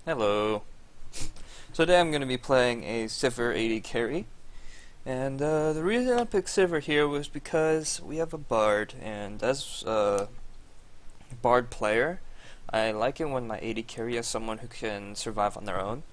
Hello. So today I'm going to be playing a Sivir AD carry, and the reason I picked Sivir here was because we have a Bard, and as a Bard player, I like it when my AD carry is someone who can survive on their own,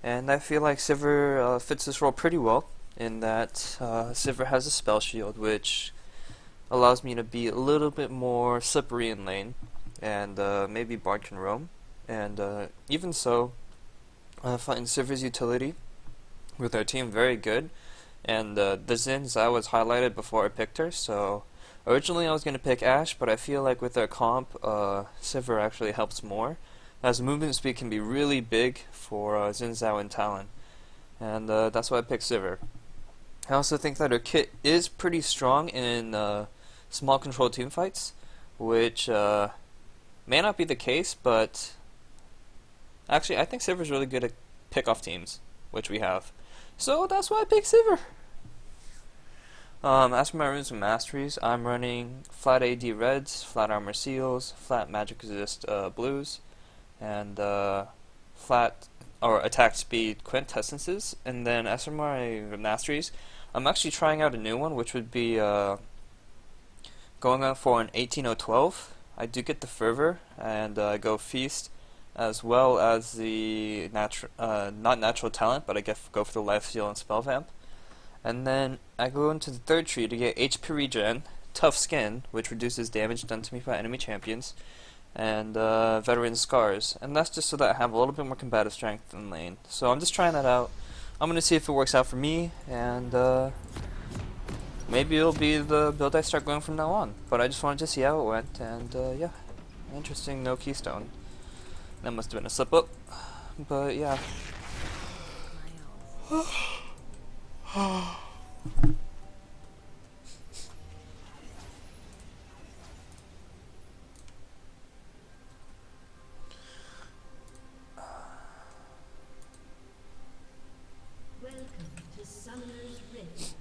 and I feel like Sivir fits this role pretty well, in that Sivir has a spell shield, which allows me to be a little bit more slippery in lane, and maybe Bard can roam, and even so, I find Sivir's utility with our team very good, and the Xin Zhao was highlighted before I picked her, so originally I was going to pick Ashe, but I feel like with our comp, Sivir actually helps more, as movement speed can be really big for Xin Zhao and Talon, and that's why I picked Sivir. I also think that her kit is pretty strong in small control team fights, which may not be the case, but actually, I think Sivir's really good at pick-off teams, which we have. So that's why I picked Sivir. As for my runes and masteries, I'm running flat AD reds, flat armor seals, flat magic resist blues, and flat or attack speed quintessences. And then as for my masteries, I'm actually trying out a new one, which would be going on for an 18012. I do get the fervor, and I go feast, as well as the not natural talent, but I go for the life steal and spell vamp. And then I go into the third tree to get HP regen, tough skin, which reduces damage done to me by enemy champions, and veteran scars. And that's just so that I have a little bit more combative strength in lane. So I'm just trying that out. I'm gonna see if it works out for me, and maybe it'll be the build I start going from now on. But I just wanted to see how it went, and yeah, interesting. No keystone. That must have been a slip up, but yeah. Welcome to Summoner's Rift.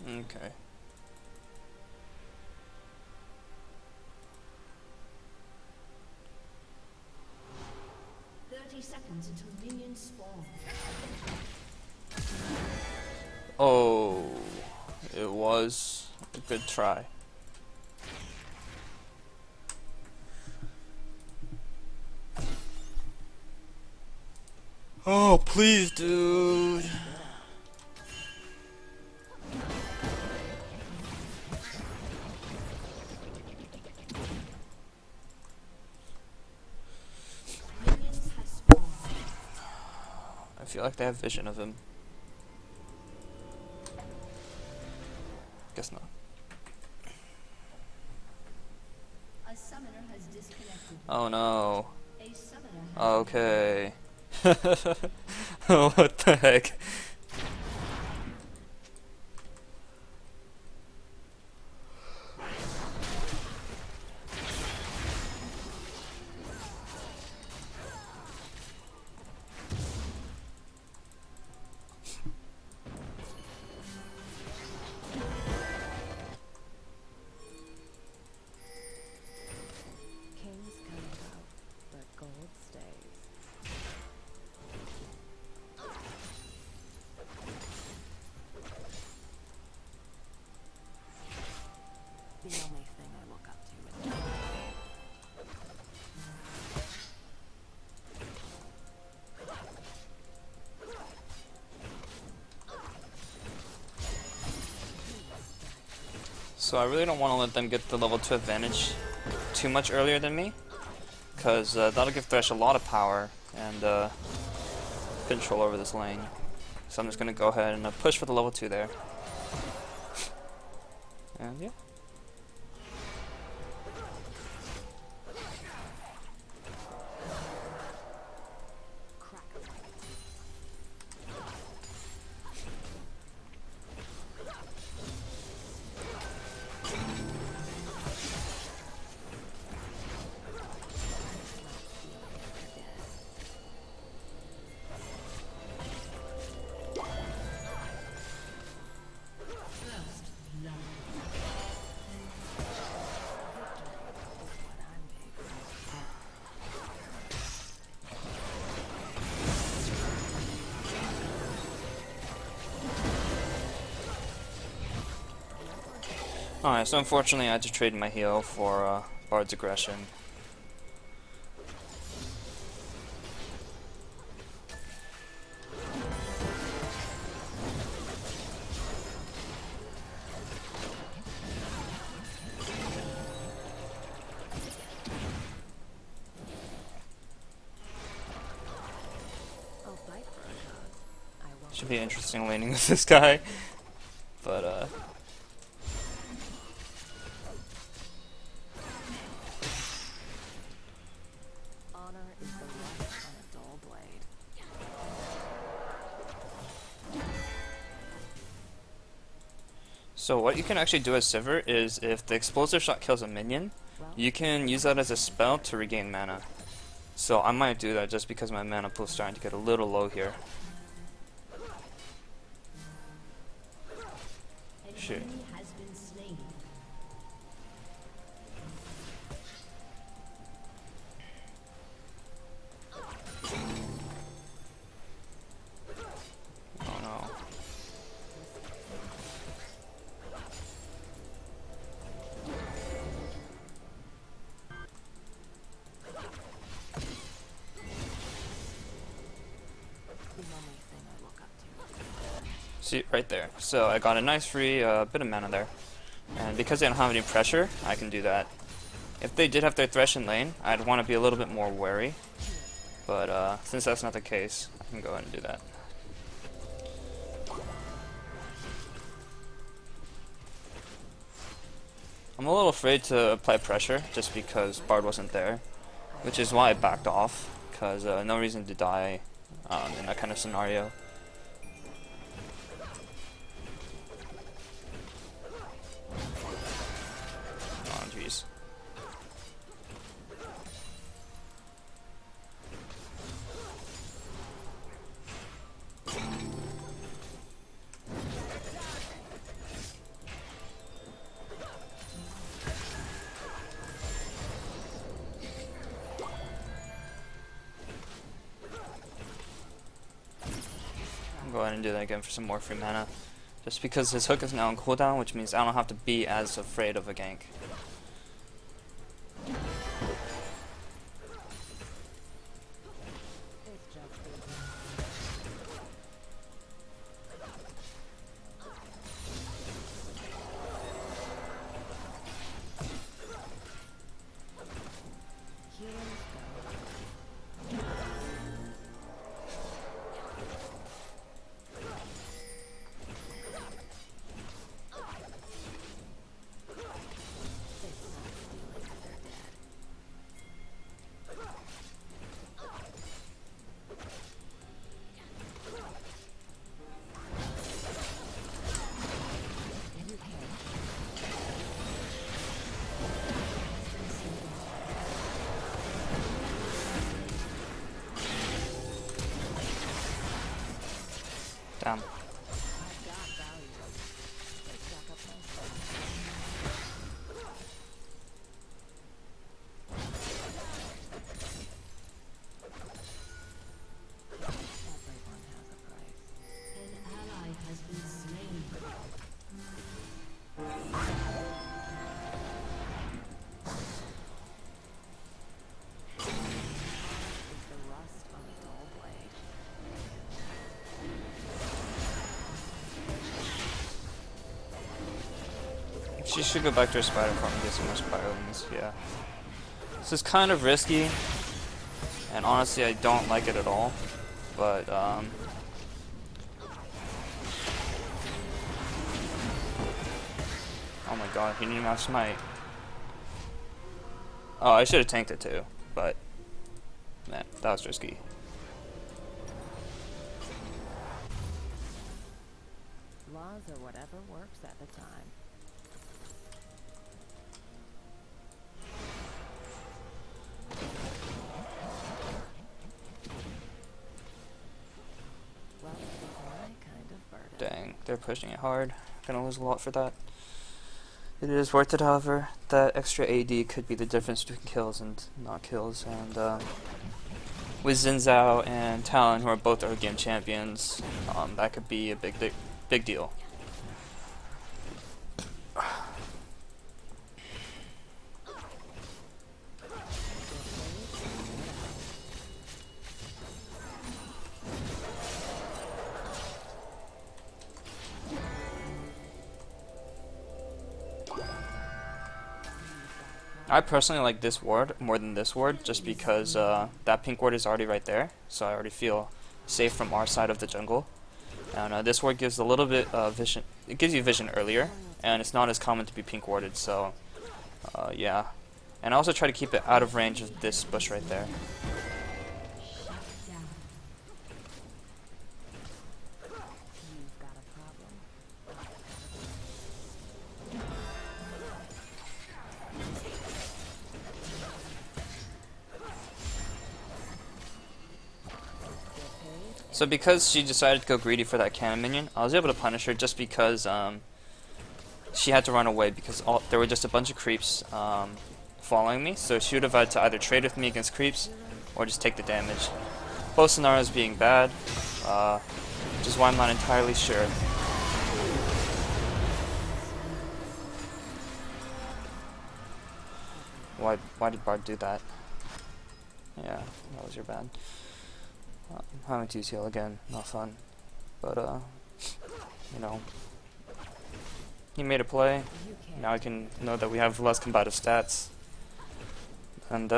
Okay. Seconds until minions spawn. Oh, it was a good try. Oh, please, dude. I feel like they have vision of him. Guess not. A summoner has disconnected. Oh no. A summoner has Okay. What the heck? Kings come out, but gold stays. The only thing I look up to is So I really don't want to let them get the level 2 advantage too much earlier than me, because that'll give Thresh a lot of power and control over this lane. So I'm just going to go ahead and push for the level 2 there. And yeah. Alright, so unfortunately I had to trade my heal for Bard's aggression. I'll fight for a cause. I won't. Should be interesting laning with this guy. But Honor is the rust on a dull blade. so what you can actually do as Sivir is if the explosive shot kills a minion, Well, you can use that as a spell to regain mana. So I might do that just because my mana pool is starting to get a little low here. An Shoot. enemy has been slain. Oh no. the only thing I look up to. See, right there. So I got a nice free bit of mana there. And because they don't have any pressure, I can do that. If they did have their Thresh in lane, I'd want to be a little bit more wary. But since that's not the case, I can go ahead and do that. I'm a little afraid to apply pressure just because Bard wasn't there, which is why I backed off, because no reason to die in that kind of scenario. Oh jeez. Go ahead and do that again for some more free mana. Just because his hook is now on cooldown, which means I don't have to be as afraid of a gank. It's just healers go. It's not stealing if they're dead. Damn. I've got value. Let's stack up my stuff. Everyone has a price. An ally has been slain. Is the rust on a dull blade. She should go back to her spider farm and get some more spiralings, yeah. This is kind of risky, and honestly I don't like it at all, but oh my god, he didn't have smite. Oh, I should have tanked it too, but man, that was risky. Laws are whatever works at the time. Well, it's my kind of burden. Dang, they're pushing it hard. Gonna lose a lot for that. It is worth it, however. That extra AD could be the difference between kills and not kills. And with Xin Zhao and Talon, who are both early game champions, that could be a big deal. I personally like this ward more than this ward, just because that pink ward is already right there, so I already feel safe from our side of the jungle. And this ward gives a little bit of vision. It gives you vision earlier, and it's not as common to be pink warded. So, yeah. And I also try to keep it out of range of this bush right there. Shut down. You've got a problem. So because she decided to go greedy for that cannon minion, I was able to punish her just because she had to run away because there were just a bunch of creeps following me. So she would have had to either trade with me against creeps or just take the damage. Both scenarios being bad, which is why I'm not entirely sure. Why did Bard do that? Yeah, that was your bad. Having to use heal again, not fun. But, you know, he made a play. Now I can know that we have less combative stats. And,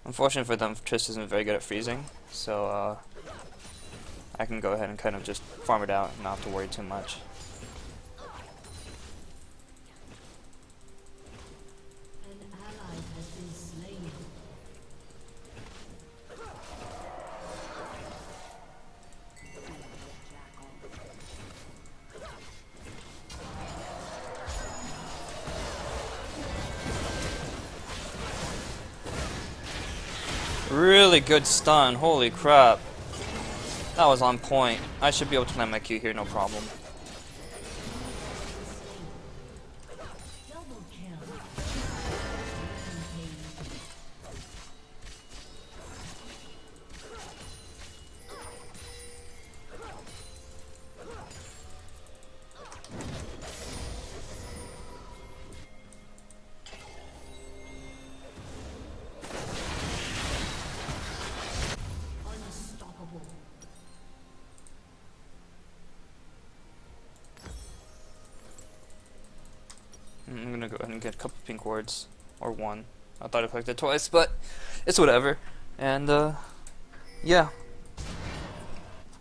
unfortunately for them, Trish isn't very good at freezing, so, I can go ahead and kind of just farm it out and not have to worry too much. An ally has been slain. Really good stun, holy crap. That was on point. I should be able to land my Q here, no problem. Double kill. Unstoppable. I'm gonna go ahead and get a couple pink wards. Or one. I thought I clicked it twice, but it's whatever. And, yeah.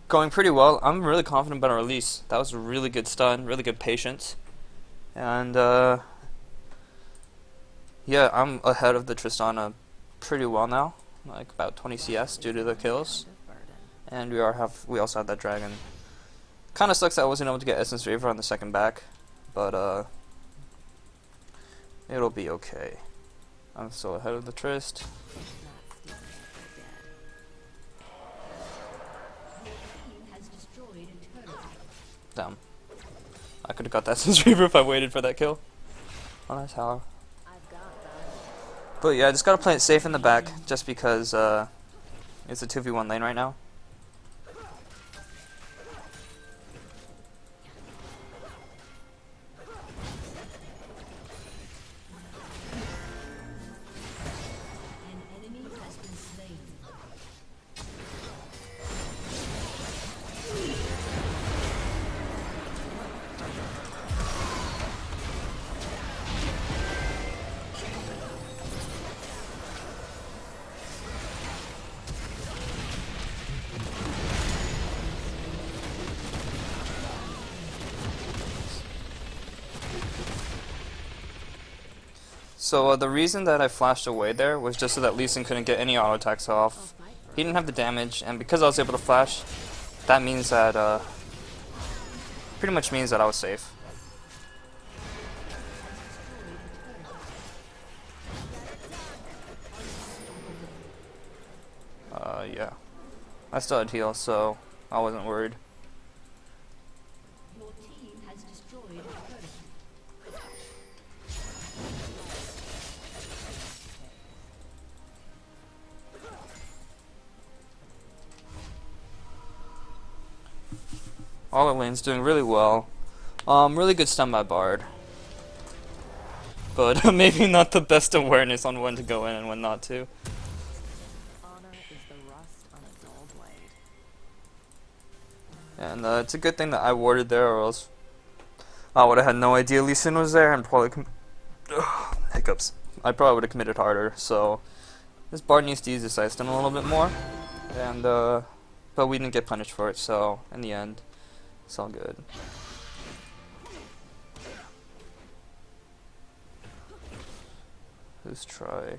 Going pretty well. I'm really confident about our release. That was a really good stun, really good patience. And, yeah, I'm ahead of the Tristana pretty well now. Like about 20 CS due to the kills. And we also have that dragon. Kinda sucks that I wasn't able to get Essence Reaver on the second back. But, it'll be okay. I'm still ahead of the Trist. Has destroyed a turret. Damn. I could have got that Essence Reaver if I waited for that kill on that tower. I've got value. But yeah, I just gotta play it safe in the back, just because it's a 2v1 lane right now. An enemy has been slain. So the reason that I flashed away there was just so that Lee Sin couldn't get any auto attacks I'll off. fight for He didn't have the damage, and because I was able to flash, that means that pretty much means that I was safe. Yeah. I still had heal, so I wasn't worried. Your team has destroyed a turret. All our lanes doing really well. Really good stun by Bard. But maybe not the best awareness on when to go in and when not to. honor is the rust on a dull blade. And it's a good thing that I warded there, or else I would have had no idea Lee Sin was there and probably hiccups. I probably would have committed harder. So this bard needs to use this ice stone a little bit more, and but we didn't get punished for it. So in the end, it's all good. Who's try?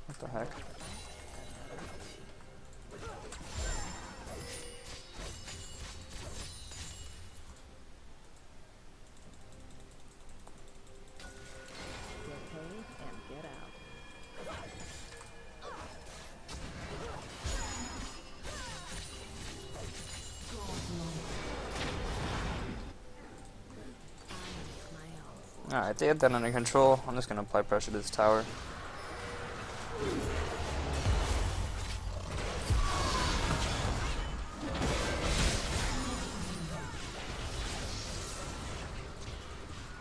What the heck? Get paid and get out. Alright, they have that under control. I'm just gonna apply pressure to this tower.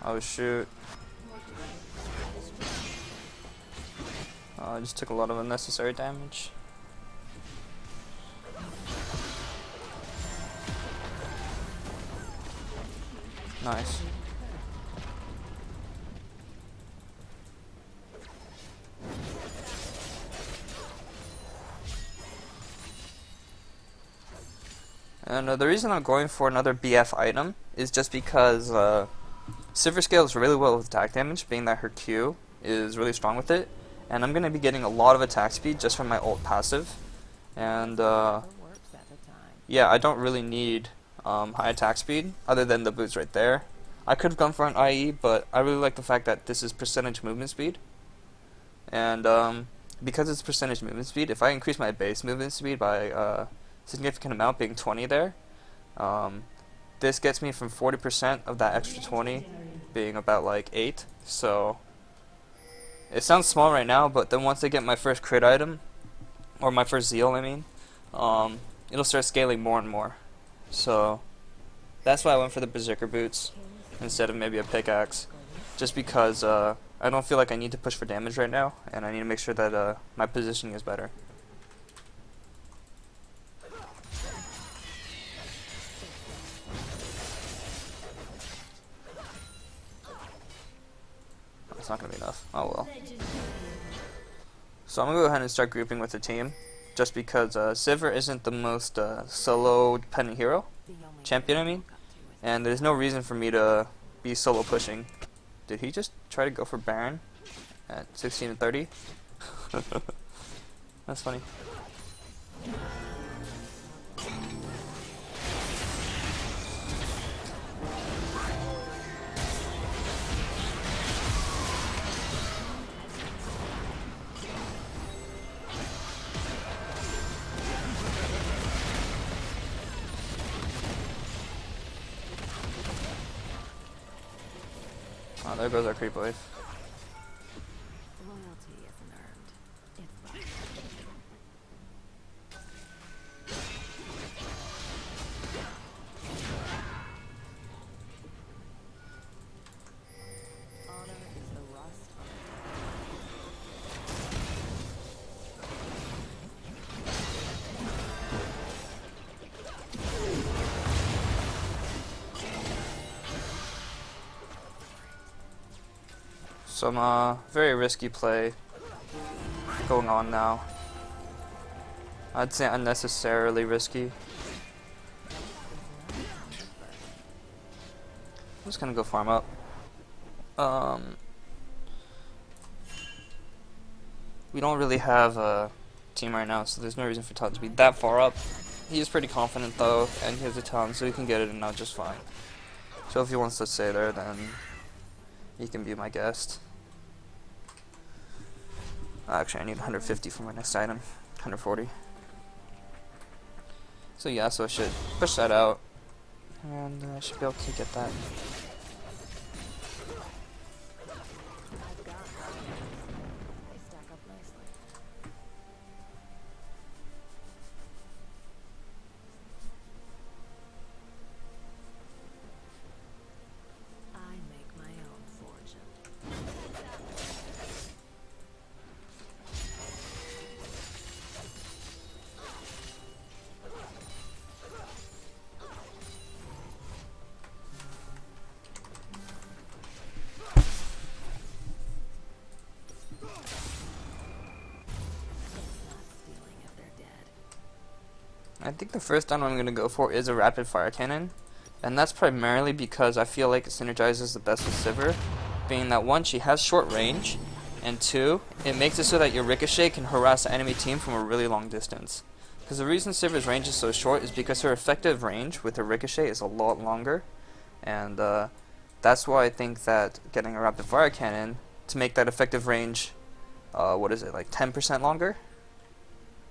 Oh shoot. I just took a lot of unnecessary damage. Nice. And the reason I'm going for another BF item is just because Sivir scales really well with attack damage, being that her Q is really strong with it. And I'm going to be getting a lot of attack speed just from my ult passive. And yeah, I don't really need high attack speed other than the boots right there. I could have gone for an IE, but I really like the fact that this is percentage movement speed. And because it's percentage movement speed, if I increase my base movement speed by a significant amount, being 20 there, this gets me from 40% of that extra 20 being about like 8. So it sounds small right now, but then once I get my first crit item, or my first zeal I mean, it'll start scaling more and more. So that's why I went for the berserker boots instead of maybe a pickaxe, just because I don't feel like I need to push for damage right now, and I need to make sure that my positioning is better. It's not going to be enough. Oh well. So I'm going to go ahead and start grouping with the team, just because Sivir isn't the most solo dependent hero, champion I mean, and there's no reason for me to be solo pushing. Did he just try to go for Baron at 16 and 30? That's funny. Oh, there goes our creep wave. Loyalty isn't earned. It's love. Honor is the rust on Some very risky play going on now. I'd say unnecessarily risky. I'm just gonna go farm up. We don't really have a team right now, so there's no reason for Todd to be that far up. He is pretty confident though, and he has a ton, so he can get it in out just fine. So if he wants to stay there, then he can be my guest. Actually, I need 150 for my next item. 140. So yeah, so I should push that out, and I should be able to get that. I've got they stack up nicely. I make my own fortune. I think the first item I'm going to go for is a rapid fire cannon, and that's primarily because I feel like it synergizes the best with Sivir, being that one, she has short range, and two, it makes it so that your ricochet can harass the enemy team from a really long distance. Because the reason Sivir's range is so short is because her effective range with her ricochet is a lot longer, and that's why I think that getting a rapid fire cannon to make that effective range, what is it, like 10% longer?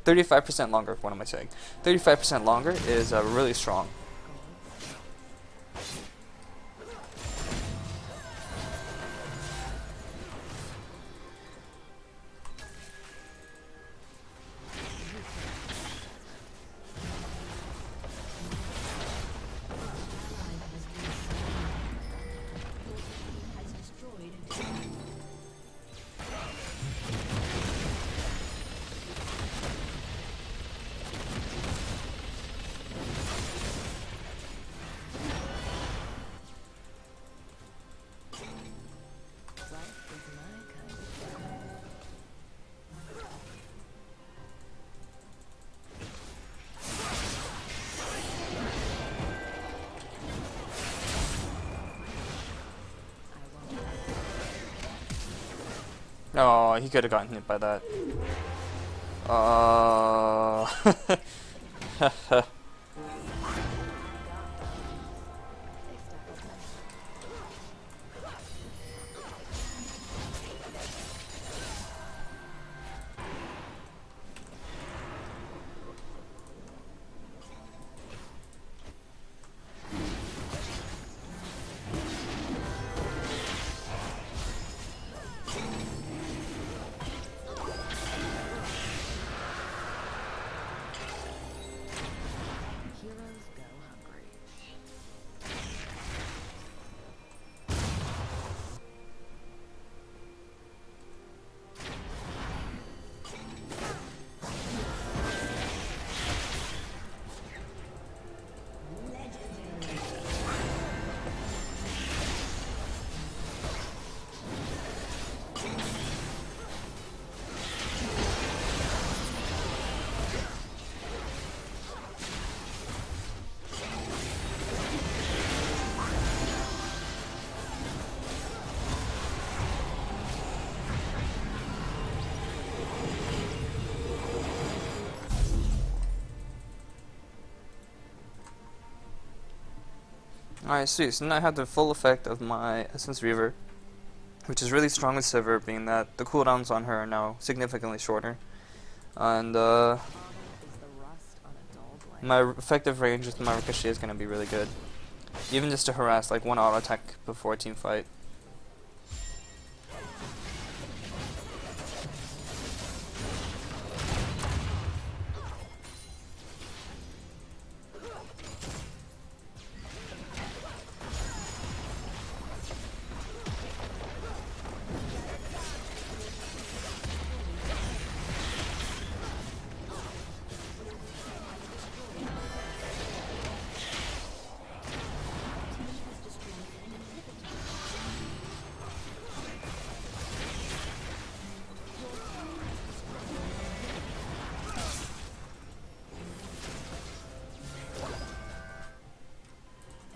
35% longer, what am I saying? 35% longer is really strong. has destroyed a turret. Life is my kind of fun. I won't have Oh, he could have gotten hit by that. they stack up nicely. Heroes go hungry. Alright, sweet. So now I have the full effect of my Essence Reaver, which is really strong with Sivir, being that the cooldowns on her are now significantly shorter. And Armor is the rust on a dull blade. my effective range with my ricochet is going to be really good. Even just to harass like one auto attack before a team fight.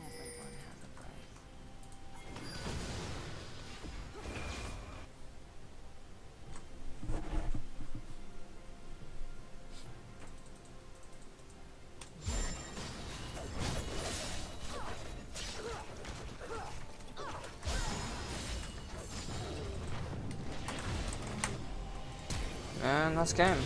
Everyone has a price. And that's game.